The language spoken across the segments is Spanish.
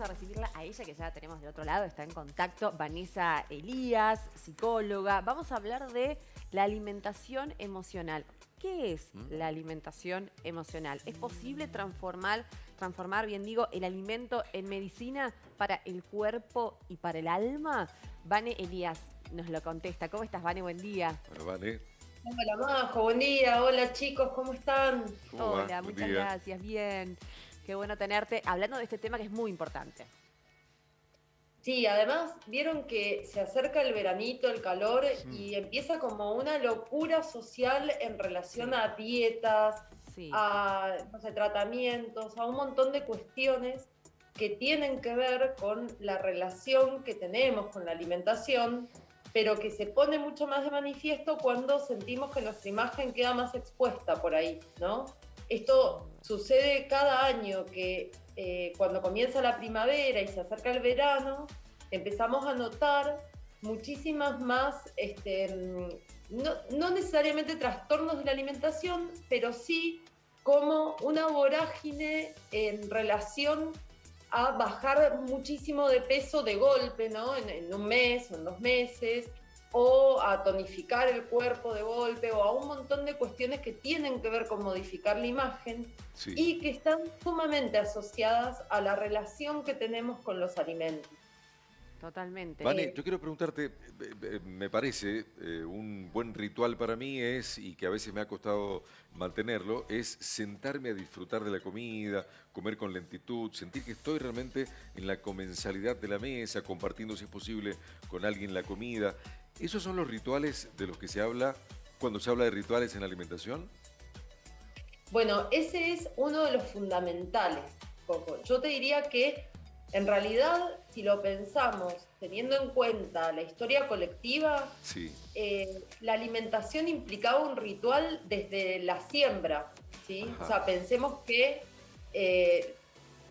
a recibirla a ella, que ya la tenemos del otro lado, está en contacto, Vanessa Elías, psicóloga. Vamos a hablar de la alimentación emocional. ¿Qué es la alimentación emocional? ¿Es posible transformar, bien digo, el alimento en medicina para el cuerpo y para el alma? Vane Elías nos lo contesta. ¿Cómo estás, Vane? Buen día. Bueno, Vane, Hola Majo, buen día. Hola chicos, ¿cómo están? ¿cómo va? Hola, Buen muchas día. gracias. Bien. Qué bueno tenerte hablando de este tema que es muy importante. Sí, además vieron que se acerca el veranito, el calor Mm, y empieza como una locura social en relación Sí, a dietas, sí. a no sé, tratamientos, a un montón de cuestiones que tienen que ver con la relación que tenemos con la alimentación, pero que se pone mucho más de manifiesto cuando sentimos que nuestra imagen queda más expuesta por ahí, ¿no? Esto sucede cada año que cuando comienza la primavera y se acerca el verano, empezamos a notar muchísimas más, no necesariamente trastornos de la alimentación, pero sí como una vorágine en relación a bajar muchísimo de peso de golpe, ¿no? En un mes o en 2 meses, o a tonificar el cuerpo de golpe, o a un montón de cuestiones que tienen que ver con modificar la imagen sí. y que están sumamente asociadas a la relación que tenemos con los alimentos. Totalmente. Vane, yo quiero preguntarte, me parece un buen ritual para mí es, y que a veces me ha costado mantenerlo, es sentarme a disfrutar de la comida, comer con lentitud, sentir que estoy realmente en la comensalidad de la mesa, compartiendo si es posible con alguien la comida. ¿Esos son los rituales de los que se habla cuando se habla de rituales en la alimentación? Bueno, ese es uno de los fundamentales, Coco. Yo te diría que en realidad, si lo pensamos teniendo en cuenta la historia colectiva, Sí. la alimentación implicaba un ritual desde la siembra, ¿sí? O Ajá. sea, pensemos que eh,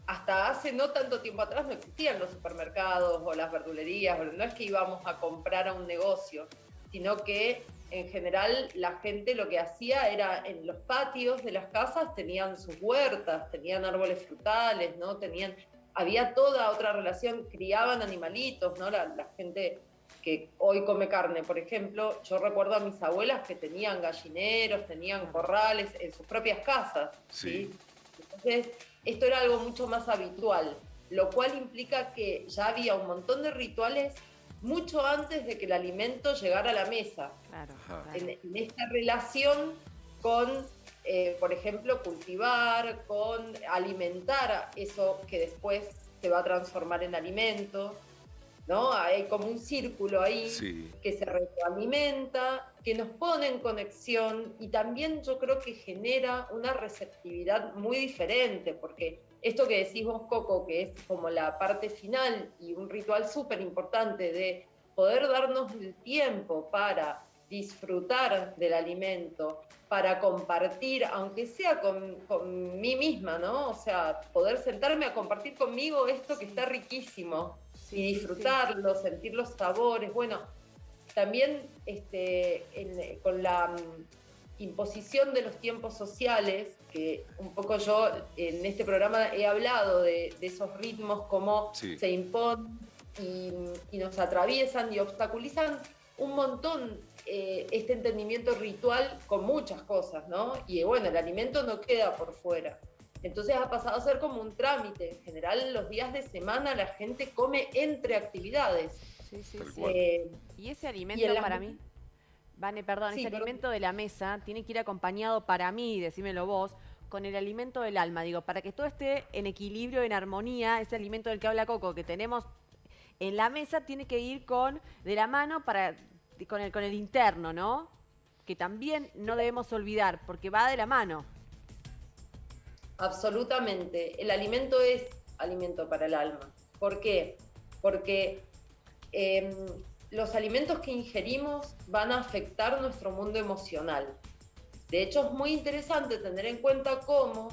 hasta hace no tanto tiempo atrás no existían los supermercados o las verdulerías, no es que íbamos a comprar a un negocio, sino que en general la gente lo que hacía era en los patios de las casas tenían sus huertas, tenían árboles frutales, ¿no? Había toda otra relación, criaban animalitos, ¿no? La gente que hoy come carne, por ejemplo, yo recuerdo a mis abuelas que tenían gallineros, tenían Claro. corrales en sus propias casas, Sí. ¿sí? Entonces, esto era algo mucho más habitual, lo cual implica que ya había un montón de rituales mucho antes de que el alimento llegara a la mesa, Claro, Ajá. claro. en esta relación con, por ejemplo, cultivar, con alimentar eso que después se va a transformar en alimento, ¿no? Hay como un círculo ahí Sí. que se retroalimenta, que nos pone en conexión y también yo creo que genera una receptividad muy diferente, porque esto que decís vos, Coco, que es como la parte final y un ritual súper importante de poder darnos el tiempo para disfrutar del alimento, para compartir, aunque sea con mí misma, ¿no? O sea, poder sentarme a compartir conmigo esto que Sí, está riquísimo sí, y sí, sí. disfrutarlo, sentir los sabores. Bueno, también con la imposición de los tiempos sociales, que un poco yo en este programa he hablado de esos ritmos, cómo Sí. se imponen y nos atraviesan y obstaculizan un montón este entendimiento ritual con muchas cosas, ¿no? Y bueno, el alimento no queda por fuera. Entonces ha pasado a ser como un trámite. En general, los días de semana la gente come entre actividades. Sí, sí, Tal sí. cual. Eh, Y ese y en alimento las... para mí, Vane, perdón, ese Sí, perdón. alimento de la mesa tiene que ir acompañado para mí, decímelo vos, con el alimento del alma. Digo, para que todo esté en equilibrio, en armonía, ese alimento del que habla Coco que tenemos en la mesa tiene que ir de la mano con el interno, ¿no? Que también no debemos olvidar, porque va de la mano. Absolutamente. El alimento es alimento para el alma. ¿Por qué? Porque eh, los alimentos que ingerimos van a afectar nuestro mundo emocional. De hecho, es muy interesante tener en cuenta cómo,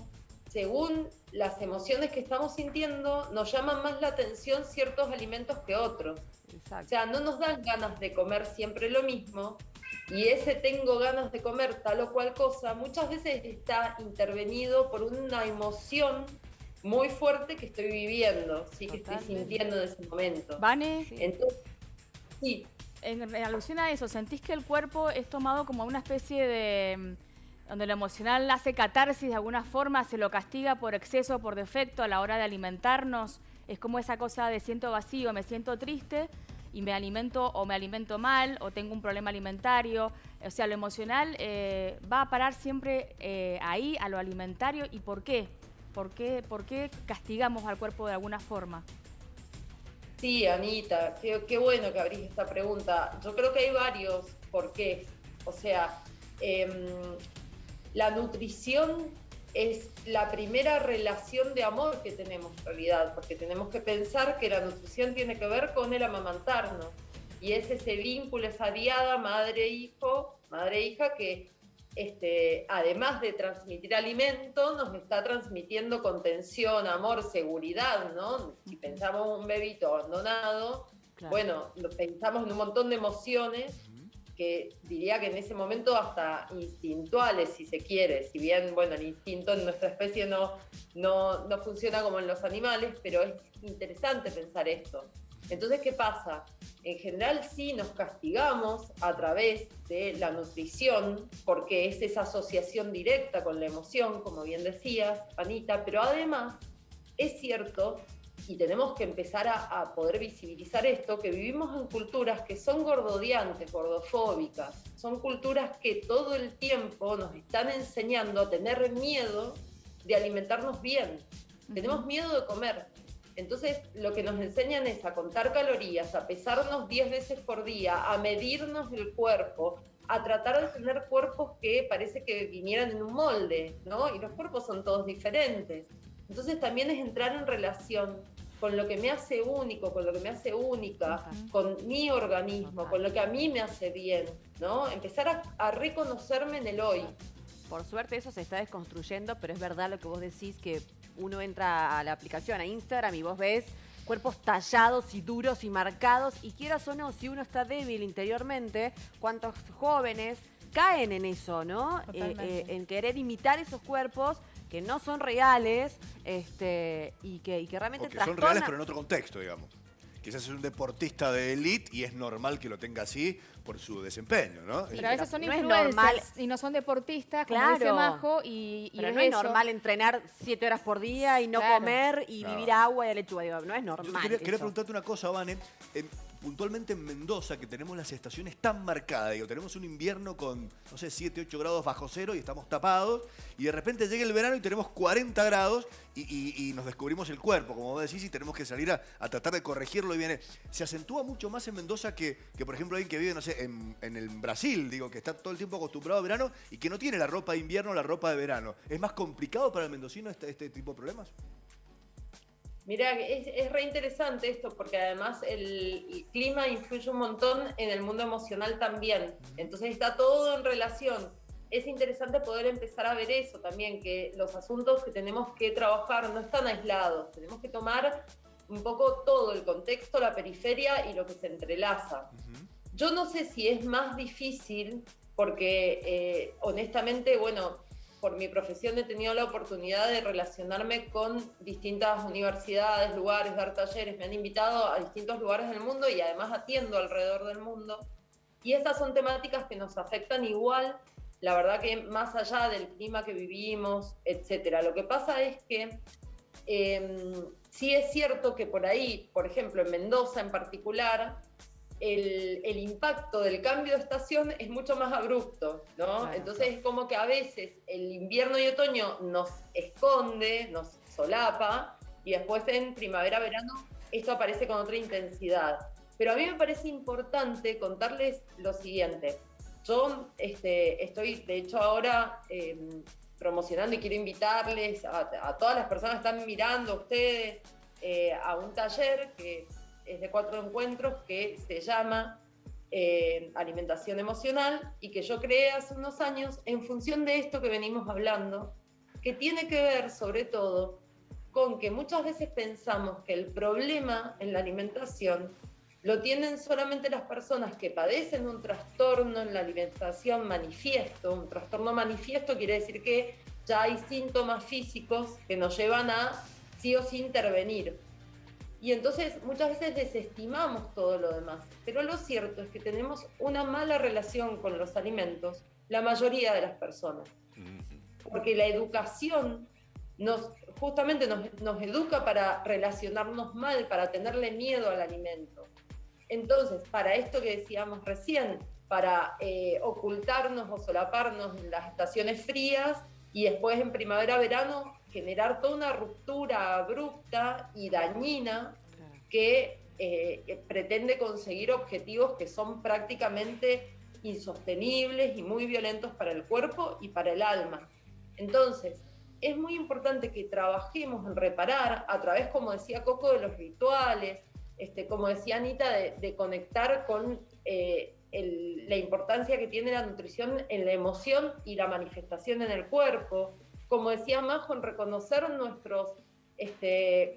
según las emociones que estamos sintiendo, nos llaman más la atención ciertos alimentos que otros. O Exacto. sea, no nos dan ganas de comer siempre lo mismo, y ese tengo ganas de comer tal o cual cosa muchas veces está intervenido por una emoción muy fuerte que estoy viviendo, sí, que estoy Totalmente. sintiendo en ese momento. Vane, Sí. Entonces, sí, en alusión a eso, ¿sentís que el cuerpo es tomado como una especie de... donde lo emocional hace catarsis de alguna forma, se lo castiga por exceso, por defecto a la hora de alimentarnos? Es como esa cosa de siento vacío, me siento triste y me alimento mal o tengo un problema alimentario. O sea, lo emocional va a parar siempre ahí, a lo alimentario. ¿Y por qué? ¿Por qué castigamos al cuerpo de alguna forma? sí, Anita, qué bueno que abrís esta pregunta. Yo creo que hay varios porqués. O sea, la nutrición es la primera relación de amor que tenemos en realidad, porque tenemos que pensar que la nutrición tiene que ver con el amamantarnos. Y es ese vínculo, esa diada madre-hijo, madre-hija, que además de transmitir alimento, nos está transmitiendo contención, amor, seguridad, ¿no? Si pensamos en un bebito abandonado, Claro. bueno, pensamos en un montón de emociones que diría que en ese momento hasta instintuales, si se quiere, si bien, bueno, el instinto en nuestra especie no funciona como en los animales, pero es interesante pensar esto. Entonces, ¿qué pasa? En general sí nos castigamos a través de la nutrición, porque es esa asociación directa con la emoción, como bien decías, Anita, pero además es cierto, y tenemos que empezar a poder visibilizar esto, que vivimos en culturas que son gordodiantes, gordofóbicas, son culturas que todo el tiempo nos están enseñando a tener miedo de alimentarnos bien. Tenemos miedo de comer. Entonces, lo que nos enseñan es a contar calorías, a pesarnos 10 veces por día, a medirnos el cuerpo, a tratar de tener cuerpos que parece que vinieran en un molde, ¿no? Y los cuerpos son todos diferentes. Entonces, también es entrar en relación con lo que me hace único, con lo que me hace única, con mi organismo, con lo que a mí me hace bien, ¿no? Empezar a reconocerme en el hoy. Por suerte eso se está desconstruyendo, pero es verdad lo que vos decís, que uno entra a la aplicación, a Instagram, y vos ves cuerpos tallados y duros y marcados, y quieras o no, si uno está débil interiormente, cuántos jóvenes caen en eso, ¿no? En querer imitar esos cuerpos que no son reales, y que realmente O que son reales, pero en otro contexto, digamos. Quizás es un deportista de élite y es normal que lo tenga así por su desempeño, ¿no? Pero a veces son no es influencers normal. y no son deportistas, como Claro. dice Majo, y Pero es no es eso. normal entrenar 7 horas por día y no Claro. comer y No. vivir agua y lechuga. Digo, no es Yo normal. quería eso. preguntarte una cosa, Vane. Puntualmente en Mendoza, que tenemos las estaciones tan marcadas, digo, tenemos un invierno con, no sé, 7, 8 grados bajo cero y estamos tapados, y de repente llega el verano y tenemos 40 grados y nos descubrimos el cuerpo, como vos decís, y tenemos que salir a tratar de corregirlo y viene. Se acentúa mucho más en Mendoza que por ejemplo, alguien que vive, no sé, en el Brasil, digo, que está todo el tiempo acostumbrado al verano y que no tiene la ropa de invierno, la ropa de verano. ¿Es más complicado para el mendocino este tipo de problemas? Mira, es re interesante esto porque además el clima influye un montón en el mundo emocional también. Entonces está todo en relación. Es interesante poder empezar a ver eso también, que los asuntos que tenemos que trabajar no están aislados. Tenemos que tomar un poco todo el contexto, la periferia y lo que se entrelaza. Yo no sé si es más difícil porque honestamente, bueno, por mi profesión he tenido la oportunidad de relacionarme con distintas universidades, lugares, dar talleres, me han invitado a distintos lugares del mundo y además atiendo alrededor del mundo. Y estas son temáticas que nos afectan igual, la verdad que más allá del clima que vivimos, etcétera. Lo que pasa es que sí es cierto que por ahí, por ejemplo en Mendoza en particular, el impacto del cambio de estación es mucho más abrupto, ¿no? Claro, Entonces es como que a veces el invierno y otoño nos esconde, nos solapa, y después en primavera-verano esto aparece con otra intensidad. Pero a mí me parece importante contarles lo siguiente. Yo estoy, de hecho, ahora promocionando y quiero invitarles a todas las personas que están mirando, a ustedes, a un taller que es de 4 encuentros que se llama Alimentación Emocional y que yo creé hace unos años en función de esto que venimos hablando, que tiene que ver sobre todo con que muchas veces pensamos que el problema en la alimentación lo tienen solamente las personas que padecen un trastorno en la alimentación manifiesto. Un trastorno manifiesto quiere decir que ya hay síntomas físicos que nos llevan a sí o sí intervenir. Y entonces muchas veces desestimamos todo lo demás. Pero lo cierto es que tenemos una mala relación con los alimentos, la mayoría de las personas. Porque la educación justamente nos educa para relacionarnos mal, para tenerle miedo al alimento. Entonces, para esto que decíamos recién, para ocultarnos o solaparnos en las estaciones frías y después en primavera-verano generar toda una ruptura abrupta y dañina que pretende conseguir objetivos que son prácticamente insostenibles y muy violentos para el cuerpo y para el alma. Entonces, es muy importante que trabajemos en reparar a través, como decía Coco, de los rituales, como decía Anita, de conectar con la importancia que tiene la nutrición en la emoción y la manifestación en el cuerpo. Como decía Majo, en reconocer nuestros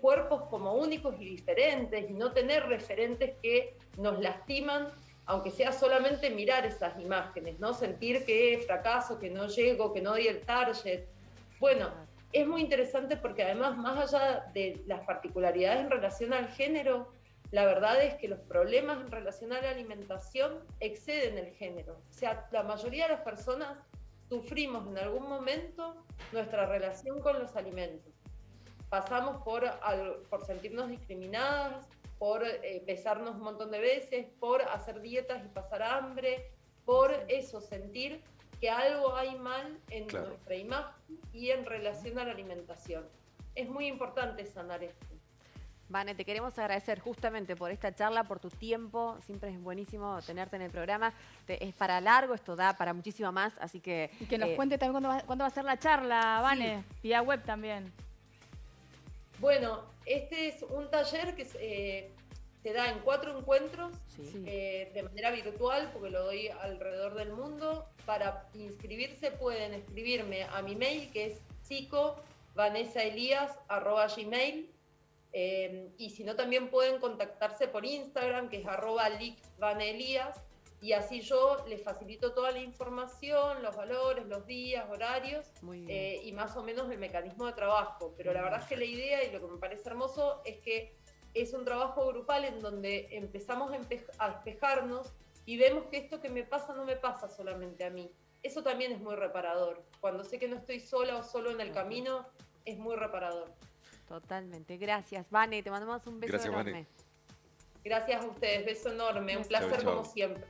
cuerpos como únicos y diferentes y no tener referentes que nos lastiman, aunque sea solamente mirar esas imágenes, ¿no? Sentir que fracaso, que no llego, que no doy el target. Bueno, es muy interesante porque además, más allá de las particularidades en relación al género, la verdad es que los problemas en relación a la alimentación exceden el género. O sea, la mayoría de las personas sufrimos en algún momento nuestra relación con los alimentos. Pasamos por sentirnos discriminadas, por pesarnos un montón de veces, por hacer dietas y pasar hambre, por eso, sentir que algo hay mal en nuestra imagen y en relación a la alimentación. Es muy importante sanar esto. Vane, te queremos agradecer justamente por esta charla, por tu tiempo. Siempre es buenísimo tenerte en el programa. Es para largo, esto da para muchísimo más, así que... Y que nos cuente también cuándo va a ser la charla, Vane, sí. vía web también. Bueno, este es un taller que se da en 4 encuentros, de manera virtual, porque lo doy alrededor del mundo. Para inscribirse pueden escribirme a mi mail, que es psico.vanessaelias@gmail.com. Y si no, también pueden contactarse por Instagram, que es @licvanelias, y así yo les facilito toda la información, los valores, los días, horarios, y más o menos el mecanismo de trabajo. Pero la verdad es que la idea, y lo que me parece hermoso, es que es un trabajo grupal en donde empezamos a espejarnos y vemos que esto que me pasa no me pasa solamente a mí. Eso también es muy reparador. Cuando sé que no estoy sola o solo en el camino, es muy reparador. Totalmente. Gracias, Vane. Te mandamos un beso enorme. Gracias a ustedes. Beso enorme. Un placer como siempre.